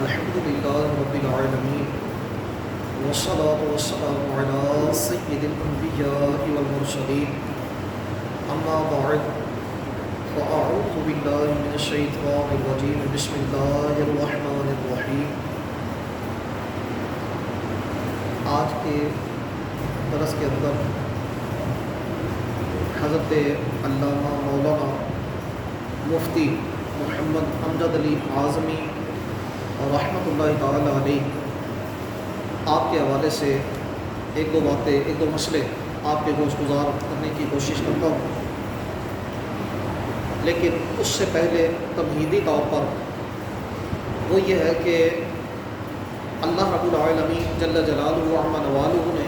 الحمد لله رب العالمين والصلاة والسلام على سيد الأنبياء والمرسلين أما بعد فأعوذ بالله من الشيطان الرجيم بسم الله الرحمن الرحيم. آج کے درس کے اندر حضرت علامہ مولانا مفتی محمد امجد علی اعظمی رحمۃ اللہ تعالیٰ علیہ آپ کے حوالے سے ایک دو باتیں، ایک دو مسئلے آپ کے گوش گزار کرنے کی کوشش کرتا ہوں. لیکن اس سے پہلے تمہیدی طور پر وہ یہ ہے کہ اللہ رب العالمین جل جلالہ و عظم نوالہ نے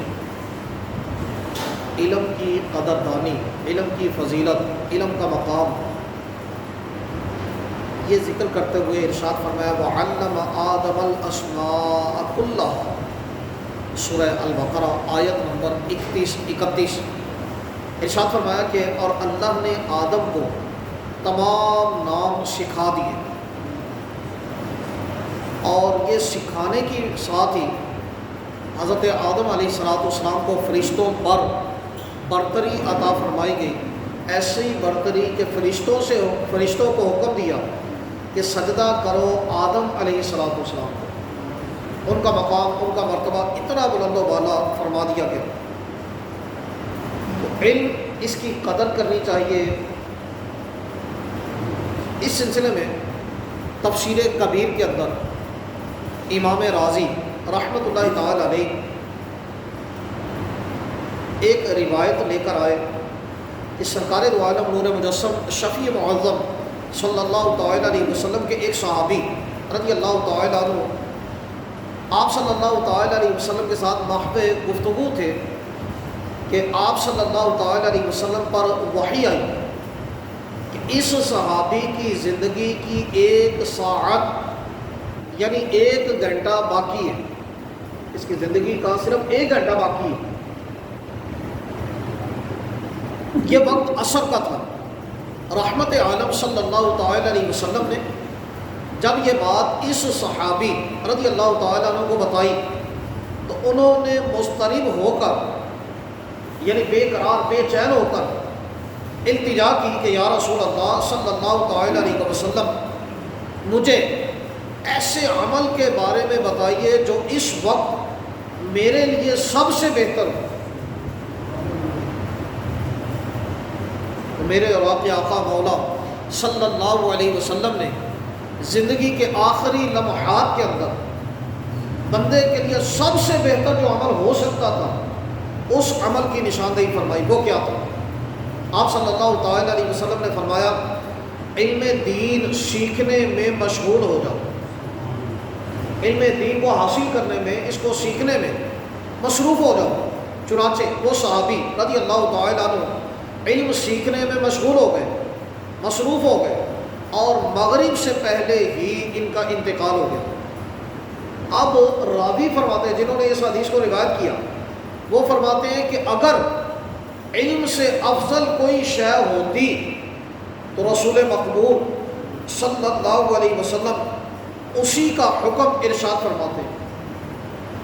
علم کی قدردانی، علم کی فضیلت، علم کا مقام یہ ذکر کرتے ہوئے ارشاد فرمایا وَعَلَّمَ آدَمَ الْأَسْمَاءَ كُلَّهَا سورہ البقرہ آیت نمبر 31 ارشاد فرمایا کہ اور اللہ نے آدم کو تمام نام سکھا دیے، اور یہ سکھانے کی ساتھ ہی حضرت آدم علیہ السلام کو فرشتوں پر برتری عطا فرمائی گئی. ایسی برتری کہ فرشتوں کو حکم دیا کہ سجدہ کرو آدم علیہ السلام کو. ان کا مقام، ان کا مرتبہ اتنا بلند و بالا فرما دیا گیا. تو علم، اس کی قدر کرنی چاہیے. اس سلسلے میں تفسیر کبیر کے اندر امام رازی رحمۃ اللہ تعالی علیہ ایک روایت لے کر آئے کہ سرکار دو عالم نور مجسم شفیع معظم صلی اللہ تعالیٰ علیہ وسلم کے ایک صحابی رضی اللہ تعالیٰ عنہ آپ صلی اللہ تعالیٰ علیہ وسلم کے ساتھ محو گفتگو تھے کہ آپ صلی اللہ تعالیٰ علیہ وسلم پر وحی آئی کہ اس صحابی کی زندگی کی 1 ساعت یعنی 1 گھنٹہ باقی ہے. اس کی زندگی کا صرف 1 گھنٹہ باقی ہے. یہ وقت عصر کا تھا. رحمت عالم صلی اللہ تعالیٰ علیہ وسلم نے جب یہ بات اس صحابی رضی اللہ تعالیٰ عنہ کو بتائی تو انہوں نے مضطرب ہو کر یعنی بے قرار، بے چین ہو کر التجا کی کہ یا رسول اللہ صلی اللہ تعالیٰ علیہ وسلم مجھے ایسے عمل کے بارے میں بتائیے جو اس وقت میرے لیے سب سے بہتر ہو. میرے اور آپ کے آقا مولا صلی اللہ علیہ وسلم نے زندگی کے آخری لمحات کے اندر بندے کے لیے سب سے بہتر جو عمل ہو سکتا تھا اس عمل کی نشاندہی فرمائی. وہ کیا تھا؟ آپ صلی اللہ تعالیٰ علیہ وسلم نے فرمایا علم دین سیکھنے میں مشغول ہو جاؤ. علم دین کو حاصل کرنے میں، اس کو سیکھنے میں مصروف ہو جاؤ. چنانچہ وہ صحابی رضی اللہ تعالیٰ عنہ علم سیکھنے میں مشغول ہو گئے، مصروف ہو گئے، اور مغرب سے پہلے ہی ان کا انتقال ہو گیا. اب راوی فرماتے ہیں جنہوں نے اس حدیث کو روایت کیا، وہ فرماتے ہیں کہ اگر علم سے افضل کوئی شے ہوتی تو رسول مقبول صلی اللہ علیہ وسلم اسی کا حکم ارشاد فرماتے ہیں.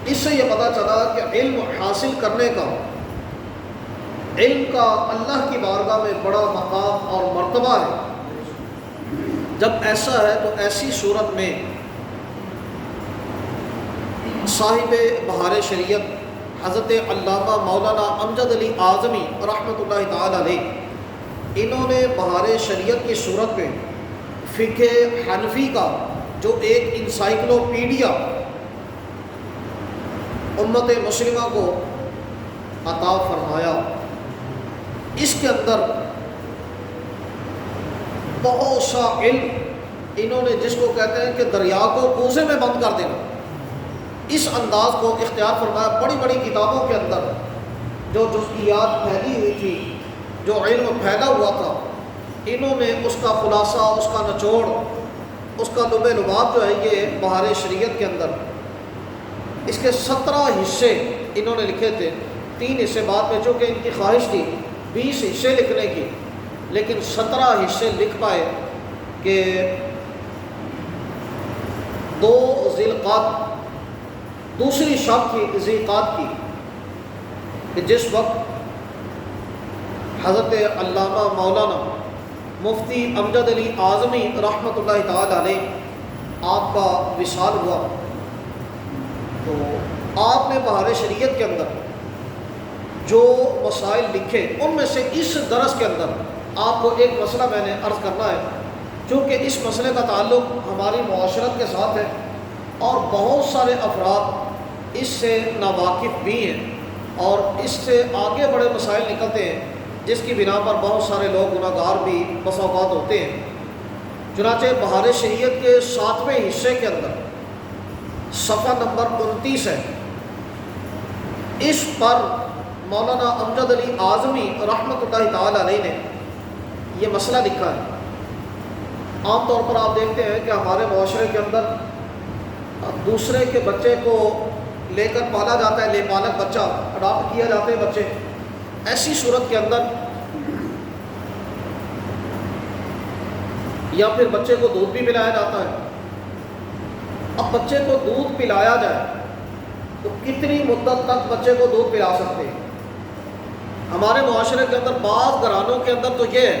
اس سے یہ پتہ چلا کہ علم حاصل کرنے کا، علم کا اللہ کی بارگاہ میں بڑا مقام اور مرتبہ ہے. جب ایسا ہے تو ایسی صورت میں صاحب بہار شریعت حضرت علامہ مولانا امجد علی اعظمی رحمۃ اللہ تعالی علیہ انہوں نے بہار شریعت کی صورت میں فقہ حنفی کا جو ایک انسائکلوپیڈیا امت مسلمہ کو عطا فرمایا. اس کے اندر بہت سا علم انہوں نے، جس کو کہتے ہیں کہ دریا کو کوزے میں بند کر دینا، اس انداز کو اختیار فرمایا. بڑی بڑی کتابوں کے اندر جو جزئیات پھیلی ہوئی تھی، جو علم پھیلا ہوا تھا، انہوں نے اس کا خلاصہ، اس کا نچوڑ، اس کا لب لباب جو ہے یہ بہار شریعت کے اندر اس کے 17 حصے انہوں نے لکھے تھے. 3 حصے بعد میں، چونکہ ان کی خواہش تھی 20 حصے لکھنے کی، لیکن 17 حصے لکھ پائے کہ 2 ذی القعدہ، دوسری شب کی ذی القعدہ کی، کہ جس وقت حضرت علامہ مولانا مفتی امجد علی اعظمی رحمۃ اللہ تعالی علیہ آپ کا وصال ہوا، تو آپ نے بہار شریعت کے اندر جو مسائل لکھے ان میں سے اس درس کے اندر آپ کو ایک مسئلہ میں نے عرض کرنا ہے، چونکہ اس مسئلے کا تعلق ہماری معاشرت کے ساتھ ہے اور بہت سارے افراد اس سے ناواقف بھی ہیں اور اس سے آگے بڑے مسائل نکلتے ہیں جس کی بنا پر بہت سارے لوگ گناہ گار بھی بسا اوقات ہوتے ہیں۔ چنانچہ بہار شریعت کے 7ویں حصے کے اندر صفحہ نمبر 29 ہے، اس پر مولانا امجد علی اعظمی رحمۃ اللہ تعالی علیہ نے یہ مسئلہ لکھا ہے۔ عام طور پر آپ دیکھتے ہیں کہ ہمارے معاشرے کے اندر دوسرے کے بچے کو لے کر پالا جاتا ہے، لے پالک بچہ، اڈاپٹ کیا جاتے ہیں بچے۔ ایسی صورت کے اندر یا پھر بچے کو دودھ بھی پلایا جاتا ہے۔ اب بچے کو دودھ پلایا جائے تو کتنی مدت تک بچے کو دودھ پلا سکتے ہیں؟ ہمارے معاشرے کے اندر بعض گھرانوں کے اندر تو یہ ہے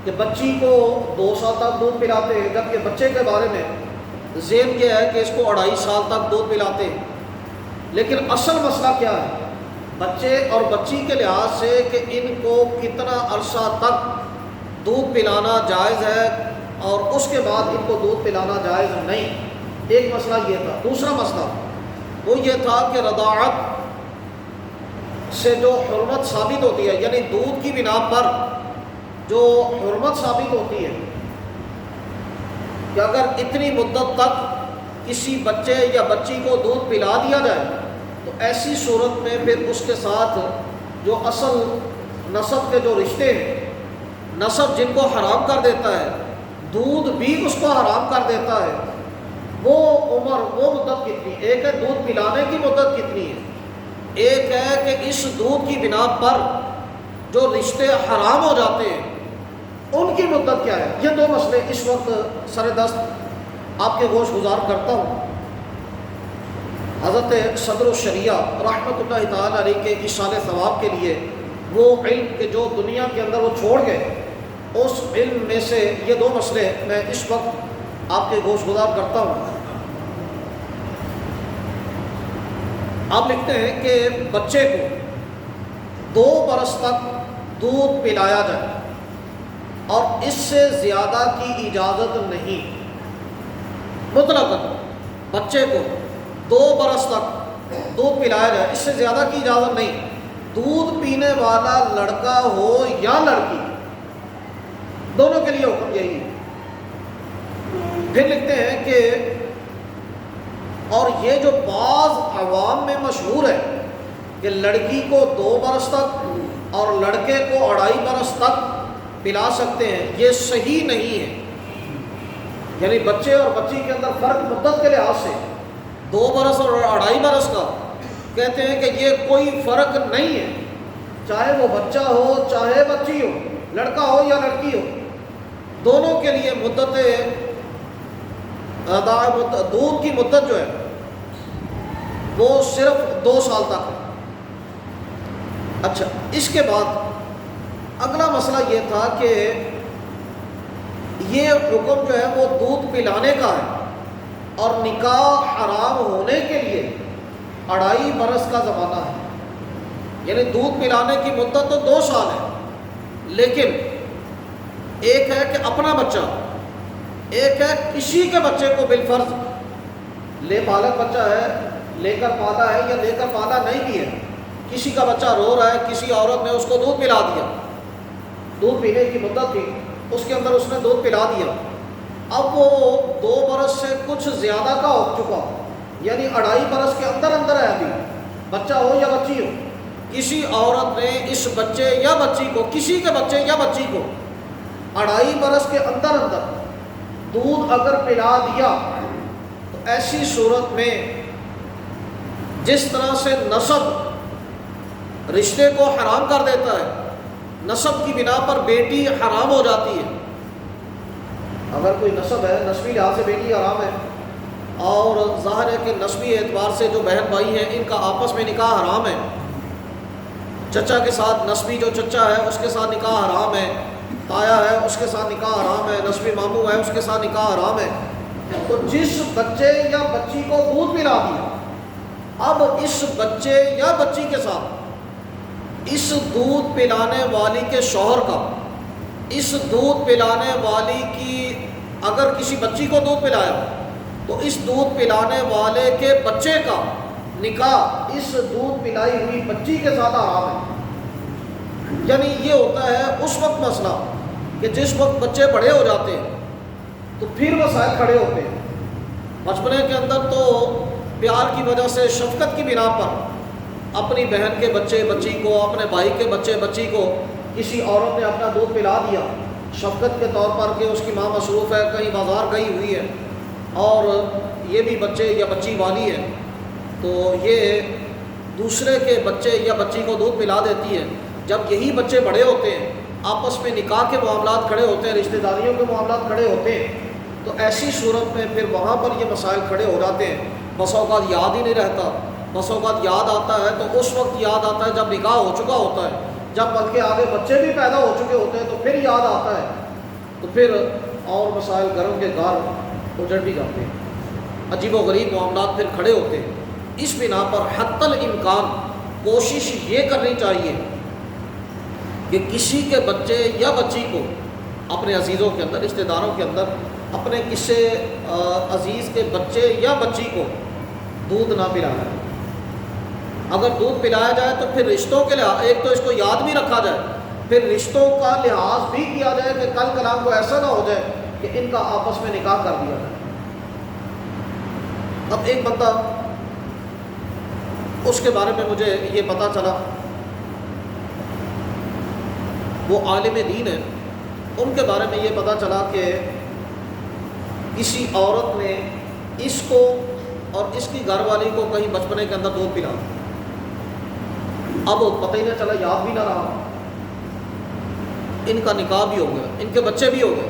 کہ بچی کو 2 سال تک دودھ پلاتے ہیں، جبکہ بچے کے بارے میں ذہن یہ ہے کہ اس کو 2.5 سال تک دودھ پلاتے ہیں۔ لیکن اصل مسئلہ کیا ہے بچے اور بچی کے لحاظ سے کہ ان کو کتنا عرصہ تک دودھ پلانا جائز ہے اور اس کے بعد ان کو دودھ پلانا جائز نہیں؟ ایک مسئلہ یہ تھا۔ دوسرا مسئلہ وہ یہ تھا کہ رضاعت سے جو حرمت ثابت ہوتی ہے، یعنی دودھ کی بنا پر جو حرمت ثابت ہوتی ہے کہ اگر اتنی مدت تک کسی بچے یا بچی کو دودھ پلا دیا جائے تو ایسی صورت میں پھر اس کے ساتھ جو اصل نسب کے جو رشتے ہیں، نسب جن کو حرام کر دیتا ہے، دودھ بھی اس کو حرام کر دیتا ہے، وہ عمر، وہ مدت کتنی؟ ایک ہے دودھ پلانے کی مدت کتنی ہے، ایک ہے کہ اس دودھ کی بنا پر جو رشتے حرام ہو جاتے ہیں ان کی مدت کیا ہے؟ یہ 2 مسئلے اس وقت سر دست آپ کے گوش گزار کرتا ہوں۔ حضرت صدر الشریعہ رحمۃ اللہ تعالی علیہ کے ایصال ثواب کے لیے وہ علم کہ جو دنیا کے اندر وہ چھوڑ گئے، اس علم میں سے یہ 2 مسئلے میں اس وقت آپ کے گوش گزار کرتا ہوں۔ آپ لکھتے ہیں کہ بچے کو 2 برس تک دودھ پلایا جائے اور اس سے زیادہ کی اجازت نہیں، مطلق بچے کو 2 برس تک دودھ پلایا جائے، اس سے زیادہ کی اجازت نہیں، دودھ پینے والا لڑکا ہو یا لڑکی، دونوں کے لیے حکم یہی ہے۔ پھر لکھتے ہیں کہ اور یہ جو بعض عوام میں مشہور ہے کہ لڑکی کو 2 برس تک اور لڑکے کو 2.5 برس تک پلا سکتے ہیں، یہ صحیح نہیں ہے۔ یعنی بچے اور بچی کے اندر فرق مدت کے لحاظ سے 2 برس اور 2.5 برس کا کہتے ہیں کہ یہ کوئی فرق نہیں ہے، چاہے وہ بچہ ہو چاہے بچی ہو، لڑکا ہو یا لڑکی ہو، دونوں کے لیے مدت دودھ کی مدت جو ہے وہ صرف 2 سال تک ہے۔ اچھا، اس کے بعد اگلا مسئلہ یہ تھا کہ یہ حکم جو ہے وہ دودھ پلانے کا ہے اور نکاح حرام ہونے کے لیے 2.5 برس کا زمانہ ہے، یعنی دودھ پلانے کی مدت تو 2 سال ہے، لیکن ایک ہے کہ اپنا بچہ، ایک ہے کسی کے بچے کو بالفرض لے پالک بچہ ہے، لے کر پالا ہے یا لے کر پالا نہیں بھی ہے، کسی کا بچہ رو رہا ہے، کسی عورت نے اس کو دودھ پلا دیا، دودھ پینے کی مدت تھی، اس کے اندر اس نے دودھ پلا دیا، اب وہ 2 برس سے کچھ زیادہ کا ہو چکا، یعنی 2.5 برس کے اندر اندر ہے، ابھی بچہ ہو یا بچی ہو، کسی عورت نے اس بچے یا بچی کو، کسی کے بچے یا بچی کو 2.5 برس کے اندر اندر دودھ اگر پلا دیا تو ایسی صورت میں جس طرح سے نسب رشتے کو حرام کر دیتا ہے، نسب کی بنا پر بیٹی حرام ہو جاتی ہے، اگر کوئی نسب ہے، نسبی لحاظ سے بیٹی حرام ہے، اور ظاہر ہے کہ نسبی اعتبار سے جو بہن بھائی ہیں ان کا آپس میں نکاح حرام ہے. چچا کے ساتھ نسبی جو چچا ہے اس کے ساتھ نکاح حرام ہے، تایا ہے اس کے ساتھ نکاح حرام ہے، نسبی ماموں ہے اس کے ساتھ نکاح حرام ہے. تو جس بچے یا بچی کو دودھ پلا دیا، اب اس بچے یا بچی کے ساتھ اس دودھ پلانے والی کے شوہر کا، اس دودھ پلانے والی کی اگر کسی بچی کو دودھ پلایا تو اس دودھ پلانے والے کے بچے کا نکاح اس دودھ پلائی ہوئی بچی کے ساتھ حرام ہے. یعنی یہ ہوتا ہے اس وقت مسئلہ کہ جس وقت بچے بڑے ہو جاتے ہیں تو پھر مسائل کھڑے ہوتے ہیں. بچپنے کے اندر تو پیار کی وجہ سے، شفقت کی بنا پر اپنی بہن کے بچے بچی کو، اپنے بھائی کے بچے بچی کو کسی عورت نے اپنا دودھ پلا دیا شفقت کے طور پر کہ اس کی ماں مصروف ہے، کہیں بازار گئی ہوئی ہے اور یہ بھی بچے یا بچی والی ہے، تو یہ دوسرے کے بچے یا بچی کو دودھ پلا دیتی ہے. جب یہی بچے بڑے ہوتے ہیں، آپس میں نکاح کے معاملات کھڑے ہوتے ہیں، رشتہ داریوں کے معاملات کھڑے ہوتے ہیں، تو ایسی صورت میں پھر وہاں پر یہ مسائل کھڑے ہو جاتے ہیں. بس اوقات یاد ہی نہیں رہتا، بس اوقات یاد آتا ہے تو اس وقت یاد آتا ہے جب نکاح ہو چکا ہوتا ہے، جب بلکہ آگے بچے بھی پیدا ہو چکے ہوتے ہیں تو پھر یاد آتا ہے، تو پھر اور مسائل گھروں کے گھر اجڑ بھی جاتے ہیں، عجیب و غریب معاملات پھر کھڑے ہوتے ہیں. اس بنا پر حتی الامکان کوشش یہ کرنی چاہیے کہ کسی کے بچے یا بچی کو اپنے عزیزوں کے اندر، رشتہ داروں کے اندر، اپنے کسی عزیز کے بچے یا بچی کو دودھ نہ پلایا. اگر دودھ پلایا جائے تو پھر رشتوں کے لحاظ، ایک تو اس کو یاد بھی رکھا جائے، پھر رشتوں کا لحاظ بھی کیا جائے کہ کل کلام کو ایسا نہ ہو جائے کہ ان کا آپس میں نکاح کر دیا جائے. اب ایک بندہ، اس کے بارے میں مجھے یہ پتہ چلا، وہ عالم دین ہے، ان کے بارے میں یہ پتہ چلا کہ کسی عورت نے اس کو اور اس کی گھر والی کو کہیں بچپنے کے اندر دودھ پلا. اب پتہ ہی نہ چلا، یاد بھی نہ رہا، ان کا نکاح بھی ہو گیا، ان کے بچے بھی ہو گئے.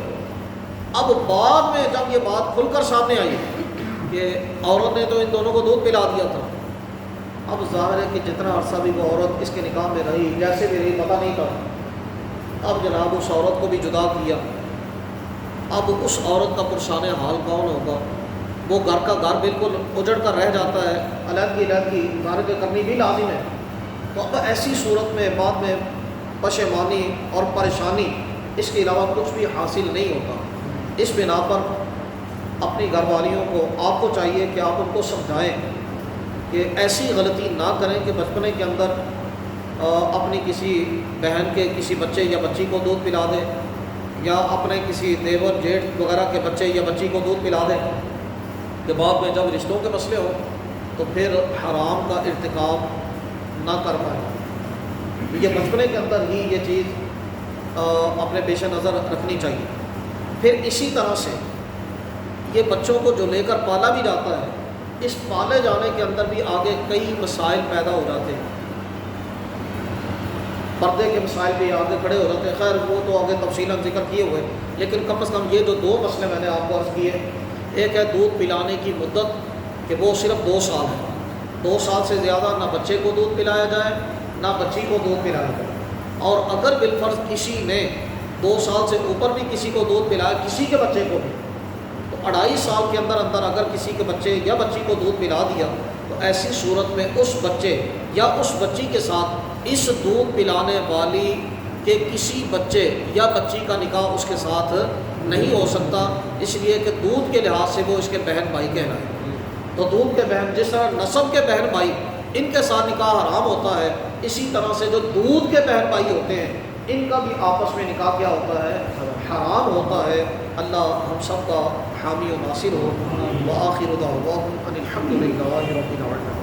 اب بعد میں جب یہ بات کھل کر سامنے آئی کہ عورت نے تو ان دونوں کو دودھ پلا دیا تھا، اب ظاہر ہے کہ جتنا عرصہ بھی وہ عورت اس کے نکاح میں رہی، جیسے بھی رہی، پتہ نہیں تھا. اب جناب اس عورت کو بھی جدا کیا. اب اس عورت کا پرشان حال کون ہوگا؟ وہ گھر کا گھر بالکل اجڑ کر رہ جاتا ہے، علیحدگی گھر کے کرنی بھی لازم ہے. تو اب ایسی صورت میں بعد میں پشیمانی اور پریشانی اس کے علاوہ کچھ بھی حاصل نہیں ہوتا. اس بنا پر اپنی گھر والیوں کو، آپ کو چاہیے کہ آپ ان کو سمجھائیں کہ ایسی غلطی نہ کریں کہ بچپنے کے اندر اپنی کسی بہن کے کسی بچے یا بچی کو دودھ پلا دیں، یا اپنے کسی دیور جیٹھ وغیرہ کے بچے یا بچی کو دودھ پلا دیں کہ بعد میں جب رشتوں کے مسئلے ہوں تو پھر حرام کا ارتکاب نہ کر پائیں. یہ بچپنے کے اندر ہی یہ چیز اپنے پیش نظر رکھنی چاہیے. پھر اسی طرح سے یہ بچوں کو جو لے کر پالا بھی جاتا ہے، اس پالے جانے کے اندر بھی آگے کئی مسائل پیدا ہو جاتے ہیں، پردے کے مسائل بھی آگے کھڑے ہو جاتے ہیں. خیر وہ تو آگے تفصیلاً ذکر کیے ہوئے، لیکن کم از کم یہ جو دو مسئلے میں نے آپ کو عرض کیے، ایک ہے دودھ پلانے کی مدت کہ وہ صرف 2 سال ہے، 2 سال سے زیادہ نہ بچے کو دودھ پلایا جائے نہ بچی کو دودھ پلایا جائے. اور اگر بالفرض کسی نے 2 سال سے اوپر بھی کسی کو دودھ پلایا، کسی کے بچے کو بھی، تو 2.5 سال کے اندر اندر اگر کسی کے بچے یا بچی کو دودھ پلا دیا تو ایسی صورت میں اس بچے یا اس بچی کے ساتھ اس دودھ پلانے والی کے کسی بچے یا بچی کا نکاح اس کے ساتھ نہیں ہو سکتا، اس لیے کہ دودھ کے لحاظ سے وہ اس کے بہن بھائی کہلائے. تو دودھ کے بہن، جس طرح نسب کے بہن بھائی ان کے ساتھ نکاح حرام ہوتا ہے، اسی طرح سے جو دودھ کے بہن بھائی ہوتے ہیں ان کا بھی آپس میں نکاح کیا ہوتا ہے؟ حرام ہوتا ہے. اللہ ہم سب کا حامی و ناصر ہو. وآخر دعواہم ان الحمد للہ رب العالمین.